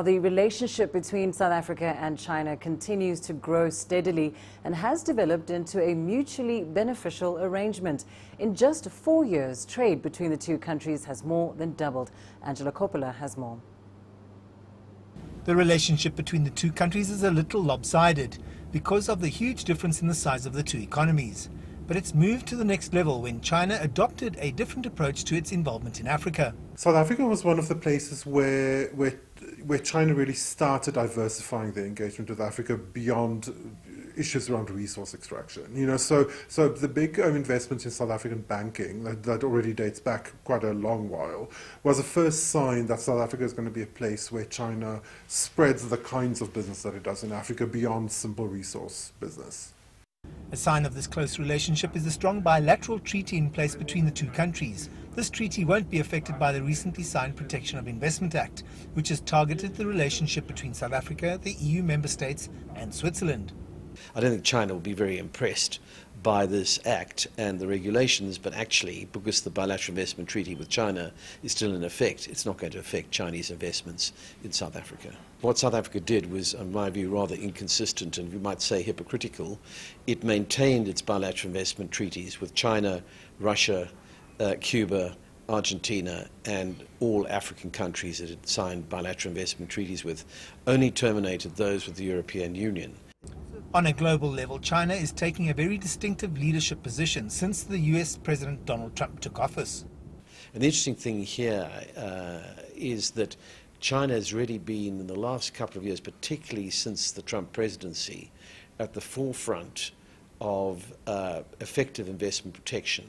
The relationship between South Africa and China continues to grow steadily and has developed into a mutually beneficial arrangement. In just 4 years, trade between the two countries has more than doubled. Angelo Coppola has more. The relationship between the two countries is a little lopsided because of the huge difference in the size of the two economies. But it's moved to the next level when China adopted a different approach to its involvement in Africa. South Africa was one of the places where China really started diversifying their engagement with Africa beyond issues around resource extraction. So the big investment in South African banking that already dates back quite a long while was a first sign that South Africa is going to be a place where China spreads the kinds of business that it does in Africa beyond simple resource business. A sign of this close relationship is the strong bilateral treaty in place between the two countries. This treaty won't be affected by the recently signed Protection of Investment Act, which has targeted the relationship between South Africa, the EU member states and Switzerland. I don't think China will be very impressed by this act and the regulations, but actually, because the bilateral investment treaty with China is still in effect, it's not going to affect Chinese investments in South Africa. What South Africa did was, in my view, rather inconsistent and we might say hypocritical. It maintained its bilateral investment treaties with China, Russia, Cuba, Argentina and all African countries that it signed bilateral investment treaties with, only terminated those with the European Union. On a global level, China is taking a very distinctive leadership position since the US President Donald Trump took office. And the interesting thing here is that China has really been, in the last couple of years, particularly since the Trump presidency, at the forefront of effective investment protection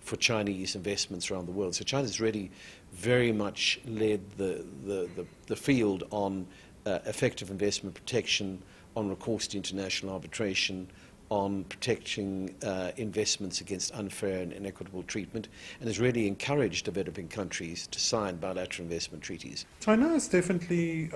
for Chinese investments around the world. So China's really very much led the field on effective investment protection, on recourse to international arbitration, on protecting investments against unfair and inequitable treatment, and has really encouraged developing countries to sign bilateral investment treaties. China is definitely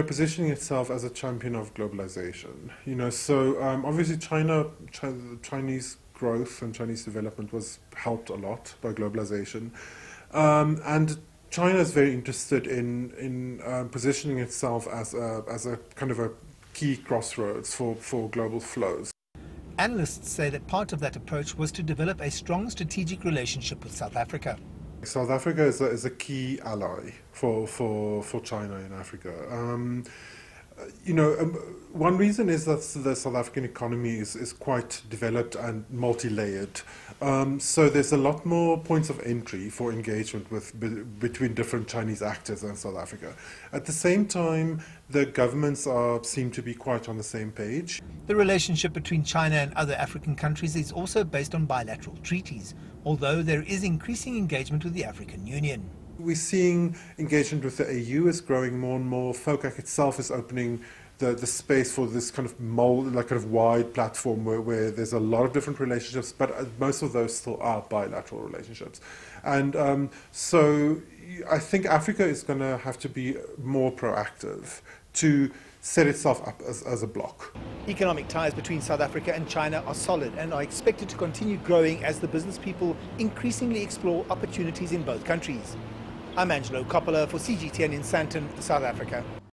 positioning itself as a champion of globalization. So obviously Chinese growth and Chinese development was helped a lot by globalization, and China is very interested in positioning itself as a kind of a key crossroads for global flows. Analysts say that part of that approach was to develop a strong strategic relationship with South Africa. South Africa is a key ally for China in Africa. One reason is that the South African economy is quite developed and multi-layered. So there's a lot more points of entry for engagement between different Chinese actors and South Africa. At the same time, the governments seem to be quite on the same page. The relationship between China and other African countries is also based on bilateral treaties, although there is increasing engagement with the African Union. We're seeing engagement with the AU is growing more and more. FOCAC itself is opening the space for this kind of wide platform where there's a lot of different relationships, but most of those still are bilateral relationships. And so I think Africa is going to have to be more proactive to set itself up as a bloc. Economic ties between South Africa and China are solid and are expected to continue growing as the business people increasingly explore opportunities in both countries. I'm Angelo Coppola for CGTN in Sandton, South Africa.